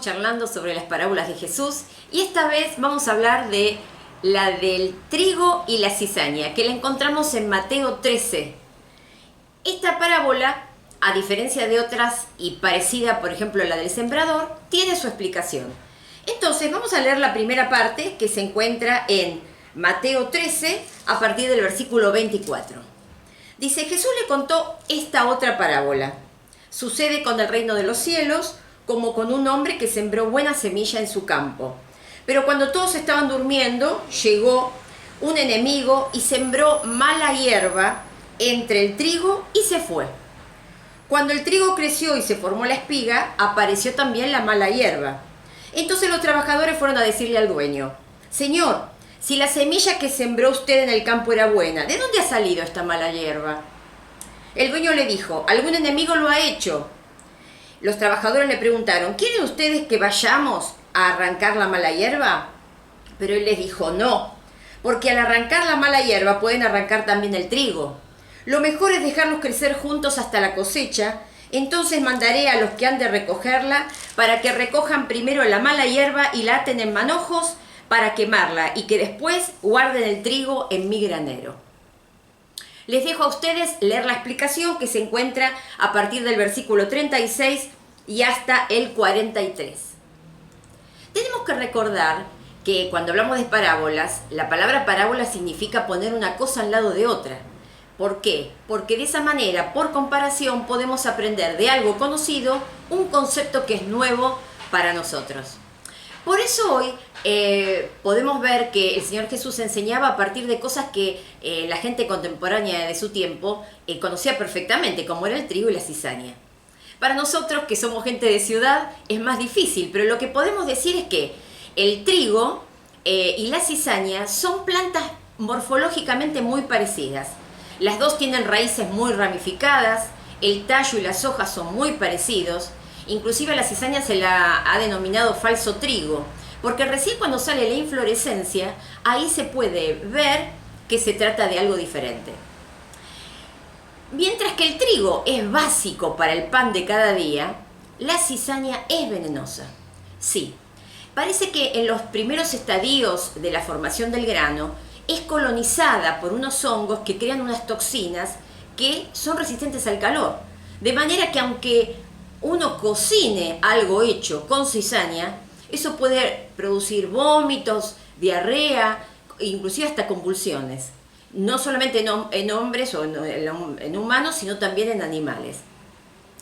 charlando sobre las parábolas de Jesús y esta vez vamos a hablar de la del trigo y la cizaña, que la encontramos en Mateo 13. Esta parábola, a diferencia de otras y parecida, por ejemplo, a la del sembrador, tiene su explicación. Entonces vamos a leer la primera parte que se encuentra en Mateo 13 a partir del versículo 24. Dice: Jesús le contó esta otra parábola. Sucede con el reino de los cielos como con un hombre que sembró buena semilla en su campo. Pero cuando todos estaban durmiendo, llegó un enemigo y sembró mala hierba entre el trigo y se fue. Cuando el trigo creció y se formó la espiga, apareció también la mala hierba. Entonces los trabajadores fueron a decirle al dueño: Señor, si la semilla que sembró usted en el campo era buena, ¿de dónde ha salido esta mala hierba? El dueño le dijo: algún enemigo lo ha hecho. Los trabajadores le preguntaron: ¿quieren ustedes que vayamos a arrancar la mala hierba? Pero él les dijo: no, porque al arrancar la mala hierba pueden arrancar también el trigo. Lo mejor es dejarlos crecer juntos hasta la cosecha. Entonces mandaré a los que han de recogerla para que recojan primero la mala hierba y la aten en manojos para quemarla, y que después guarden el trigo en mi granero. Les dejo a ustedes leer la explicación que se encuentra a partir del versículo 36 y hasta el 43. Tenemos que recordar que cuando hablamos de parábolas, la palabra parábola significa poner una cosa al lado de otra. ¿Por qué? Porque de esa manera, por comparación, podemos aprender de algo conocido un concepto que es nuevo para nosotros. Por eso hoy podemos ver que el Señor Jesús enseñaba a partir de cosas que la gente contemporánea de su tiempo conocía perfectamente, como era el trigo y la cizaña. Para nosotros, que somos gente de ciudad, es más difícil, pero lo que podemos decir es que el trigo y la cizaña son plantas morfológicamente muy parecidas. Las dos tienen raíces muy ramificadas, el tallo y las hojas son muy parecidos. Inclusive a la cizaña se la ha denominado falso trigo, porque recién cuando sale la inflorescencia, ahí se puede ver que se trata de algo diferente. Mientras que el trigo es básico para el pan de cada día, la cizaña es venenosa. Sí, parece que en los primeros estadios de la formación del grano es colonizada por unos hongos que crean unas toxinas que son resistentes al calor. De manera que aunque uno cocine algo hecho con cizaña, eso puede producir vómitos, diarrea, inclusive hasta convulsiones. No solamente en hombres o en humanos, sino también en animales.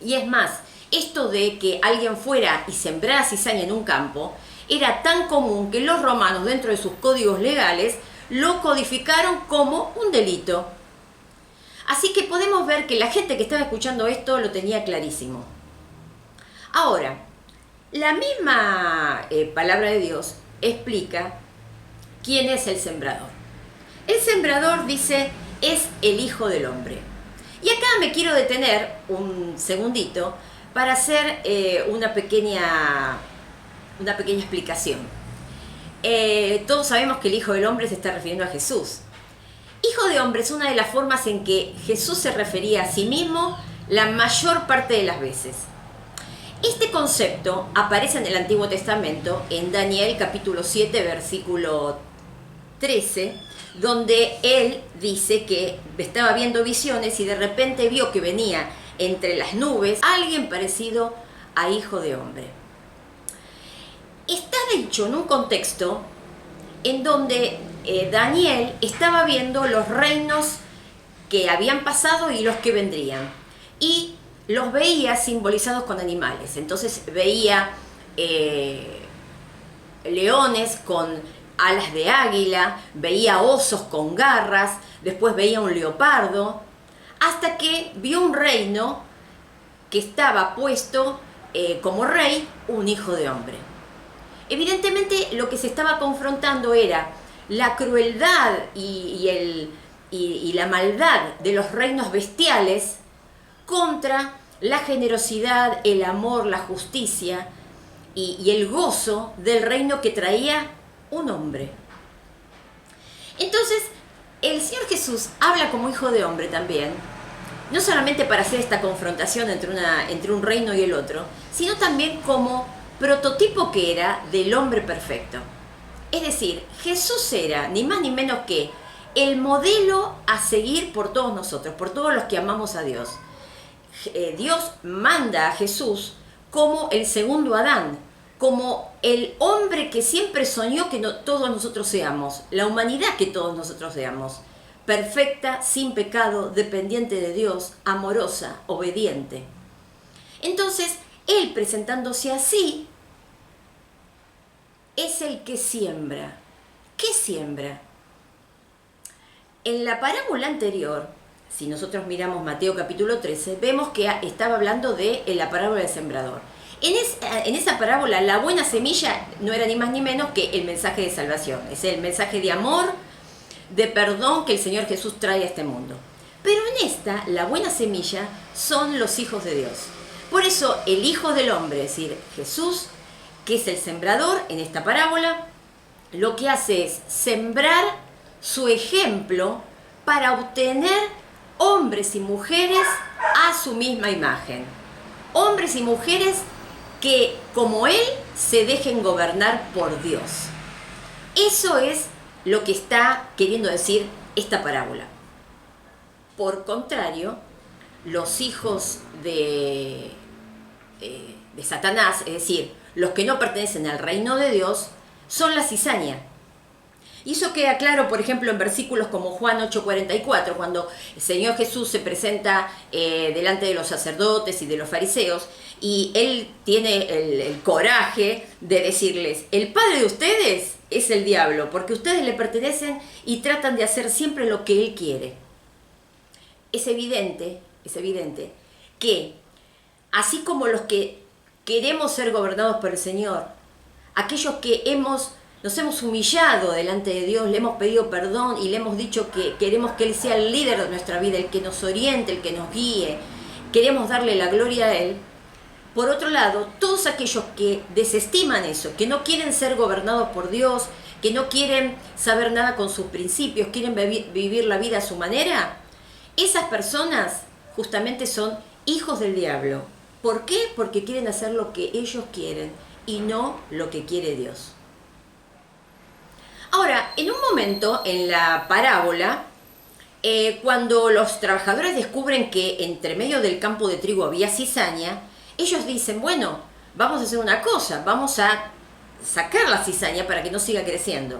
Y es más, esto de que alguien fuera y sembrara cizaña en un campo era tan común que los romanos, dentro de sus códigos legales, lo codificaron como un delito. Así que podemos ver que la gente que estaba escuchando esto lo tenía clarísimo. Ahora, la misma palabra de Dios explica quién es el sembrador. El sembrador, dice, es el Hijo del Hombre. Y acá me quiero detener un segundito para hacer una pequeña explicación. Todos sabemos que el Hijo del Hombre se está refiriendo a Jesús. Hijo de Hombre es una de las formas en que Jesús se refería a sí mismo la mayor parte de las veces. Este concepto aparece en el Antiguo Testamento, en Daniel capítulo 7, versículo 13, donde él dice que estaba viendo visiones y de repente vio que venía entre las nubes alguien parecido a Hijo de Hombre. Está dicho en un contexto en donde Daniel estaba viendo los reinos que habían pasado y los que vendrían. Y los veía simbolizados con animales. Entonces veía leones con alas de águila, veía osos con garras, después veía un leopardo, hasta que vio un reino que estaba puesto como rey un hijo de hombre. Evidentemente lo que se estaba confrontando era la crueldad y la maldad de los reinos bestiales contra la generosidad, el amor, la justicia y el gozo del reino que traía un hombre. Entonces, el Señor Jesús habla como Hijo de Hombre también, no solamente para hacer esta confrontación entre un reino y el otro, sino también como prototipo que era del hombre perfecto. Es decir, Jesús era ni más ni menos que el modelo a seguir por todos nosotros, por todos los que amamos a Dios. Dios manda a Jesús como el segundo Adán, como el hombre que siempre soñó que todos nosotros seamos, la humanidad que todos nosotros seamos, perfecta, sin pecado, dependiente de Dios, amorosa, obediente. Entonces, Él presentándose así, es el que siembra. ¿Qué siembra? En la parábola anterior, si nosotros miramos Mateo capítulo 13, vemos que estaba hablando de la parábola del sembrador. En esa parábola, la buena semilla no era ni más ni menos que el mensaje de salvación. Es el mensaje de amor, de perdón que el Señor Jesús trae a este mundo. Pero en esta, la buena semilla son los hijos de Dios. Por eso, el Hijo del Hombre, es decir, Jesús, que es el sembrador en esta parábola, lo que hace es sembrar su ejemplo para obtener hombres y mujeres a su misma imagen. Hombres y mujeres que, como Él, se dejen gobernar por Dios. Eso es lo que está queriendo decir esta parábola. Por contrario, los hijos de Satanás, es decir, los que no pertenecen al reino de Dios, son la cizaña. Y eso queda claro, por ejemplo, en versículos como Juan 8:44, cuando el Señor Jesús se presenta delante de los sacerdotes y de los fariseos, y Él tiene el coraje de decirles: el padre de ustedes es el diablo, porque ustedes le pertenecen y tratan de hacer siempre lo que Él quiere. Es evidente que, así como los que queremos ser gobernados por el Señor, aquellos que nos hemos humillado delante de Dios, le hemos pedido perdón y le hemos dicho que queremos que Él sea el líder de nuestra vida, el que nos oriente, el que nos guíe, queremos darle la gloria a Él. Por otro lado, todos aquellos que desestiman eso, que no quieren ser gobernados por Dios, que no quieren saber nada con sus principios, quieren vivir la vida a su manera, esas personas justamente son hijos del diablo. ¿Por qué? Porque quieren hacer lo que ellos quieren y no lo que quiere Dios. Ahora, en un momento en la parábola, cuando los trabajadores descubren que entre medio del campo de trigo había cizaña, ellos dicen: bueno, vamos a hacer una cosa, vamos a sacar la cizaña para que no siga creciendo.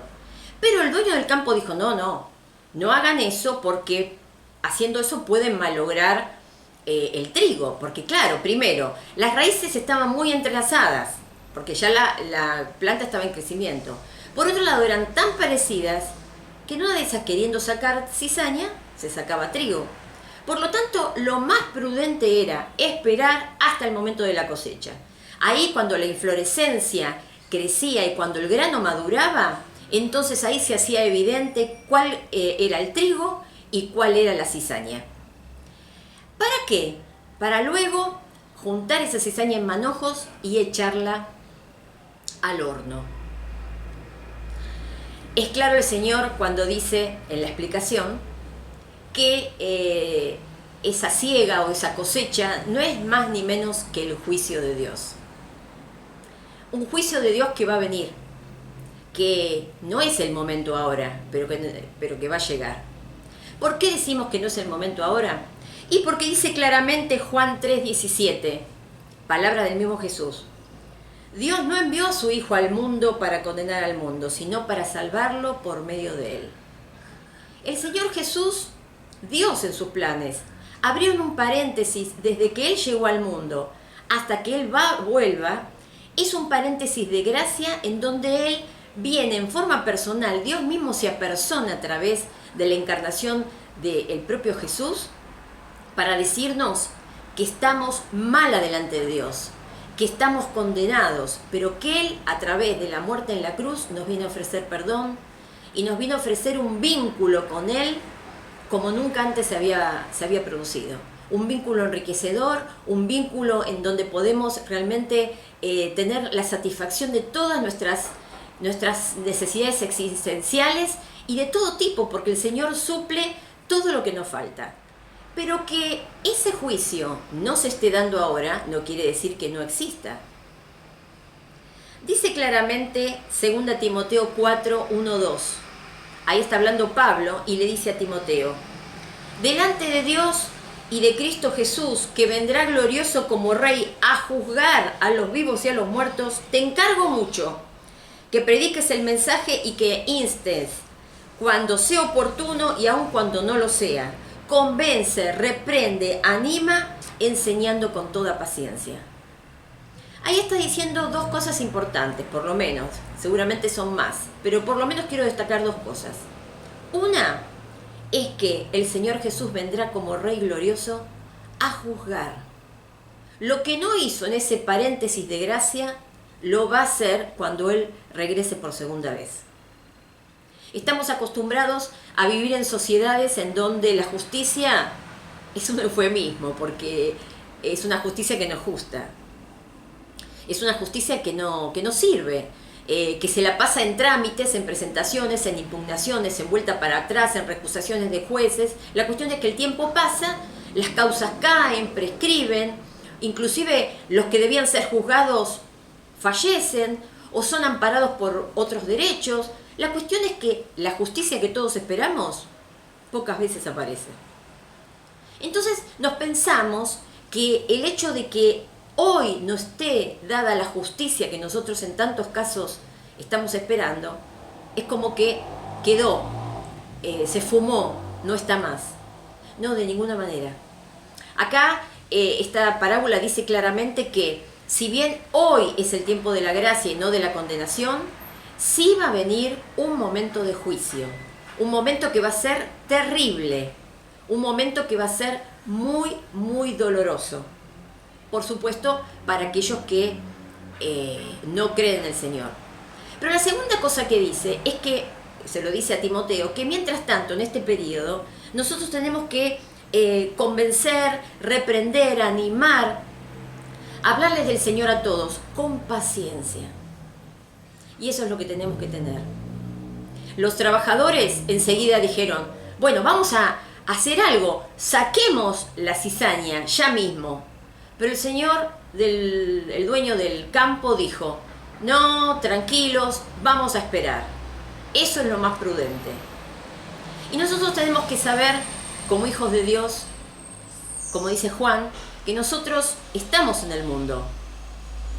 Pero el dueño del campo dijo: no hagan eso, porque haciendo eso pueden malograr el trigo. Porque claro, primero, las raíces estaban muy entrelazadas, porque ya la planta estaba en crecimiento. Por otro lado, eran tan parecidas que en una de esas, queriendo sacar cizaña, se sacaba trigo. Por lo tanto, lo más prudente era esperar hasta el momento de la cosecha. Ahí, cuando la inflorescencia crecía y cuando el grano maduraba, entonces ahí se hacía evidente cuál era el trigo y cuál era la cizaña. ¿Para qué? Para luego juntar esa cizaña en manojos y echarla al horno. Es claro el Señor cuando dice en la explicación que esa siega o esa cosecha no es más ni menos que el juicio de Dios. Un juicio de Dios que va a venir, que no es el momento ahora, pero que va a llegar. ¿Por qué decimos que no es el momento ahora? Y porque dice claramente Juan 3:17, palabra del mismo Jesús: Dios no envió a su Hijo al mundo para condenar al mundo, sino para salvarlo por medio de Él. El Señor Jesús, Dios en sus planes, abrió en un paréntesis desde que Él llegó al mundo hasta que Él vuelva. Es un paréntesis de gracia en donde Él viene en forma personal. Dios mismo se apersona a través de la encarnación del propio Jesús para decirnos que estamos mal delante de Dios, que estamos condenados, pero que Él, a través de la muerte en la cruz, nos viene a ofrecer perdón y nos viene a ofrecer un vínculo con Él como nunca antes se había producido. Un vínculo enriquecedor, un vínculo en donde podemos realmente tener la satisfacción de todas nuestras necesidades existenciales y de todo tipo, porque el Señor suple todo lo que nos falta. Pero que ese juicio no se esté dando ahora no quiere decir que no exista. Dice claramente 2 Timoteo 4, 1, 2. Ahí está hablando Pablo y le dice a Timoteo: delante de Dios y de Cristo Jesús, que vendrá glorioso como Rey a juzgar a los vivos y a los muertos, te encargo mucho que prediques el mensaje y que instes cuando sea oportuno y aun cuando no lo sea. Convence, reprende, anima, enseñando con toda paciencia. Ahí está diciendo dos cosas importantes, por lo menos. Seguramente son más, pero por lo menos quiero destacar dos cosas. Una es que el Señor Jesús vendrá como Rey glorioso a juzgar. Lo que no hizo en ese paréntesis de gracia, lo va a hacer cuando Él regrese por segunda vez. Estamos acostumbrados a vivir en sociedades en donde la justicia es un eufemismo, porque es una justicia que no es justa. Es una justicia que no sirve, que se la pasa en trámites, en presentaciones, en impugnaciones, en vuelta para atrás, en recusaciones de jueces. La cuestión es que el tiempo pasa, las causas caen, prescriben, inclusive los que debían ser juzgados fallecen o son amparados por otros derechos. La cuestión es que la justicia que todos esperamos pocas veces aparece. Entonces nos pensamos que el hecho de que hoy no esté dada la justicia que nosotros en tantos casos estamos esperando, es como que quedó, se fumó, no está más. No, de ninguna manera. Acá esta parábola dice claramente que si bien hoy es el tiempo de la gracia y no de la condenación, sí va a venir un momento de juicio, un momento que va a ser terrible, un momento que va a ser muy, muy doloroso. Por supuesto, para aquellos que no creen en el Señor. Pero la segunda cosa que dice es que, se lo dice a Timoteo, que mientras tanto, en este periodo, nosotros tenemos que convencer, reprender, animar, hablarles del Señor a todos, con paciencia. Y eso es lo que tenemos que tener. Los trabajadores enseguida dijeron: bueno, vamos a hacer algo, saquemos la cizaña ya mismo. Pero el señor, el dueño del campo, dijo: no, tranquilos, vamos a esperar. Eso es lo más prudente. Y nosotros tenemos que saber, como hijos de Dios, como dice Juan, que nosotros estamos en el mundo,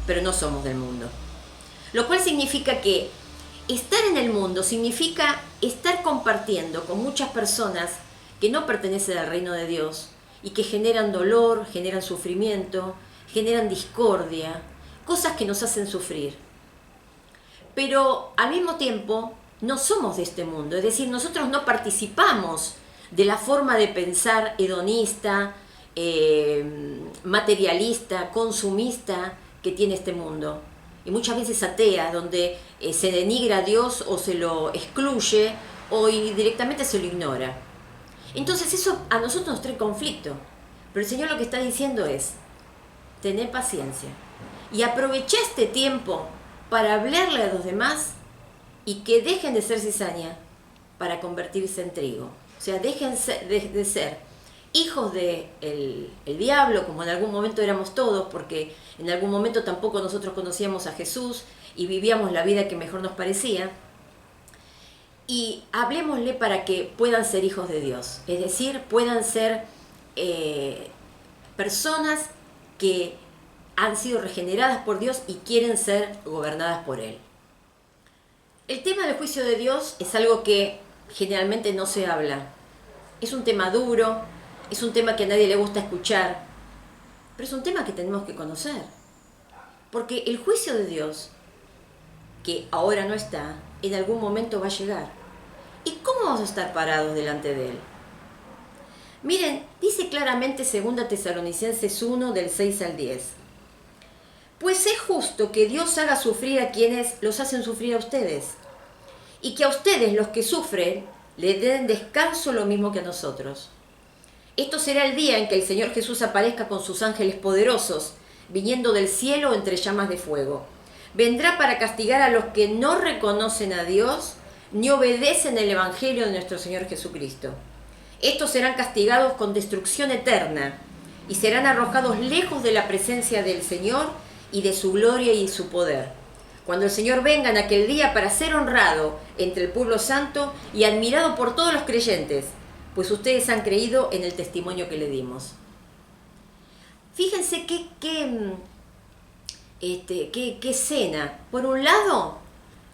pero no somos del mundo. Lo cual significa que estar en el mundo significa estar compartiendo con muchas personas que no pertenecen al reino de Dios y que generan dolor, generan sufrimiento, generan discordia, cosas que nos hacen sufrir. Pero al mismo tiempo no somos de este mundo, es decir, nosotros no participamos de la forma de pensar hedonista, materialista, consumista que tiene este mundo. Y muchas veces atea, donde se denigra a Dios o se lo excluye o directamente se lo ignora. Entonces eso a nosotros nos trae conflicto. Pero el Señor lo que está diciendo es: tened paciencia y aprovecha este tiempo para hablarle a los demás y que dejen de ser cizaña para convertirse en trigo. O sea, dejen de ser hijos del diablo, como en algún momento éramos todos, porque en algún momento tampoco nosotros conocíamos a Jesús y vivíamos la vida que mejor nos parecía. Y hablemosle para que puedan ser hijos de Dios, es decir, puedan ser personas que han sido regeneradas por Dios y quieren ser gobernadas por Él. El tema del juicio de Dios es algo que generalmente no se habla. Es un tema duro, es un tema que a nadie le gusta escuchar, pero es un tema que tenemos que conocer. Porque el juicio de Dios, que ahora no está, en algún momento va a llegar. ¿Y cómo vamos a estar parados delante de Él? Miren, dice claramente 2 Tesalonicenses 1, del 6 al 10. Pues es justo que Dios haga sufrir a quienes los hacen sufrir a ustedes, y que a ustedes, los que sufren, le den descanso lo mismo que a nosotros. Esto será el día en que el Señor Jesús aparezca con sus ángeles poderosos, viniendo del cielo entre llamas de fuego. Vendrá para castigar a los que no reconocen a Dios ni obedecen el Evangelio de nuestro Señor Jesucristo. Estos serán castigados con destrucción eterna y serán arrojados lejos de la presencia del Señor y de su gloria y su poder. cuando el Señor venga en aquel día para ser honrado entre el pueblo santo y admirado por todos los creyentes, pues ustedes han creído en el testimonio que le dimos. Fíjense qué escena. Por un lado,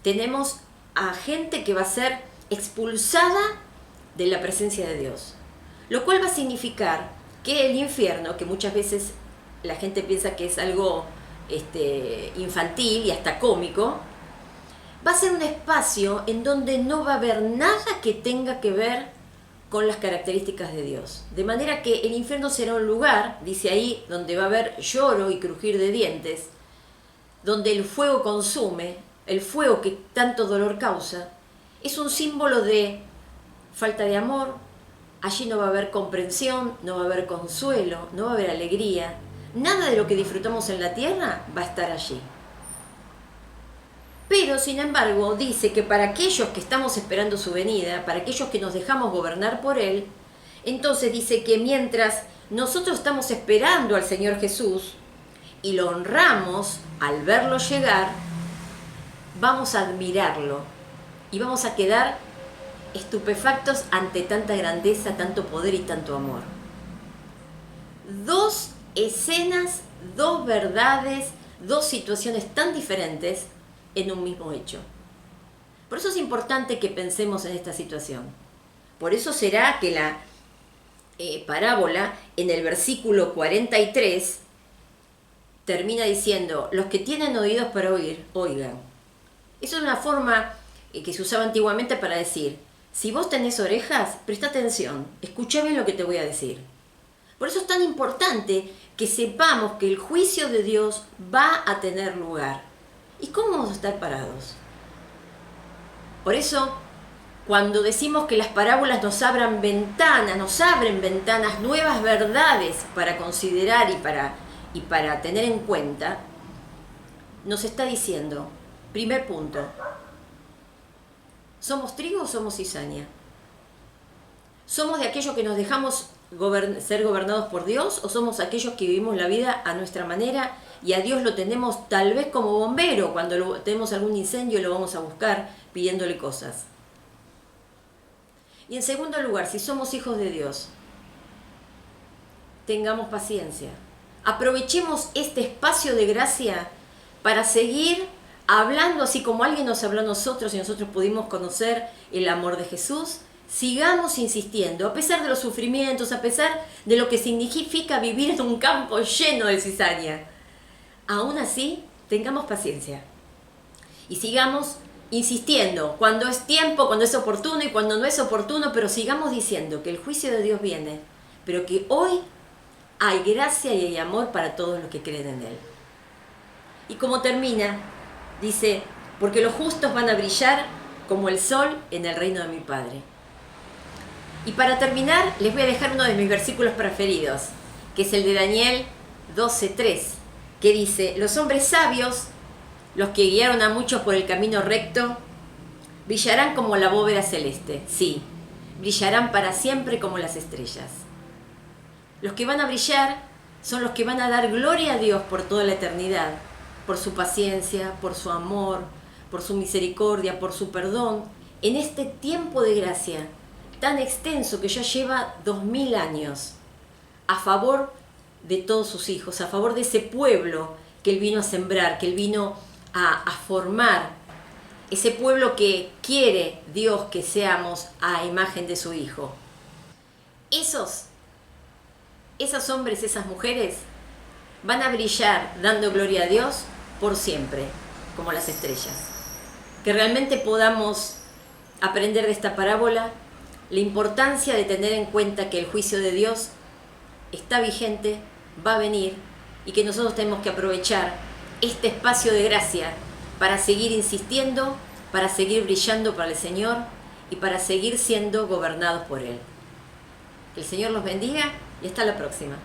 tenemos a gente que va a ser expulsada de la presencia de Dios, lo cual va a significar que el infierno, que muchas veces la gente piensa que es algo infantil y hasta cómico, va a ser un espacio en donde no va a haber nada que tenga que ver con las características de Dios. De manera que el infierno será un lugar, dice ahí, donde va a haber lloro y crujir de dientes, donde el fuego consume, el fuego que tanto dolor causa, es un símbolo de falta de amor. Allí no va a haber comprensión, no va a haber consuelo, no va a haber alegría. Nada de lo que disfrutamos en la tierra va a estar allí. Pero, sin embargo, dice que para aquellos que estamos esperando su venida, para aquellos que nos dejamos gobernar por Él, entonces dice que mientras nosotros estamos esperando al Señor Jesús y lo honramos al verlo llegar, vamos a admirarlo y vamos a quedar estupefactos ante tanta grandeza, tanto poder y tanto amor. Dos escenas, dos verdades, dos situaciones tan diferentes en un mismo hecho. Por eso es importante que pensemos en esta situación. Por eso será que la parábola en el versículo 43 termina diciendo: los que tienen oídos para oír, oigan. Eso es una forma que se usaba antiguamente para decir: si vos tenés orejas, presta atención, escucha bien lo que te voy a decir. Por eso es tan importante que sepamos que el juicio de Dios va a tener lugar. ¿Y cómo vamos a estar parados? Por eso, cuando decimos que las parábolas nos abren ventanas, nuevas verdades para considerar y para tener en cuenta, nos está diciendo, primer punto, ¿somos trigo o somos cizaña? ¿Somos de aquellos que nos dejamos ser gobernados por Dios o somos aquellos que vivimos la vida a nuestra manera y a Dios lo tenemos tal vez como bombero? Cuando tenemos algún incendio lo vamos a buscar pidiéndole cosas. Y en segundo lugar, si somos hijos de Dios, tengamos paciencia. Aprovechemos este espacio de gracia para seguir hablando así como alguien nos habló a nosotros y nosotros pudimos conocer el amor de Jesús. Sigamos insistiendo, a pesar de los sufrimientos, a pesar de lo que significa vivir en un campo lleno de cizaña. Aún así, tengamos paciencia y sigamos insistiendo cuando es tiempo, cuando es oportuno y cuando no es oportuno, pero sigamos diciendo que el juicio de Dios viene, pero que hoy hay gracia y hay amor para todos los que creen en Él. Y como termina, dice, porque los justos van a brillar como el sol en el reino de mi Padre. Y para terminar, les voy a dejar uno de mis versículos preferidos, que es el de Daniel 12:3, que dice: los hombres sabios, los que guiaron a muchos por el camino recto, brillarán como la bóveda celeste. Sí, brillarán para siempre como las estrellas. Los que van a brillar son los que van a dar gloria a Dios por toda la eternidad, por su paciencia, por su amor, por su misericordia, por su perdón, en este tiempo de gracia tan extenso que ya lleva 2000 años, a favor de todos sus hijos, a favor de ese pueblo que Él vino a sembrar, que Él vino a formar, ese pueblo que quiere Dios que seamos a imagen de su Hijo. Esos hombres, esas mujeres, van a brillar dando gloria a Dios por siempre, como las estrellas. Que realmente podamos aprender de esta parábola la importancia de tener en cuenta que el juicio de Dios está vigente, va a venir, y que nosotros tenemos que aprovechar este espacio de gracia para seguir insistiendo, para seguir brillando para el Señor y para seguir siendo gobernados por Él. Que el Señor los bendiga y hasta la próxima.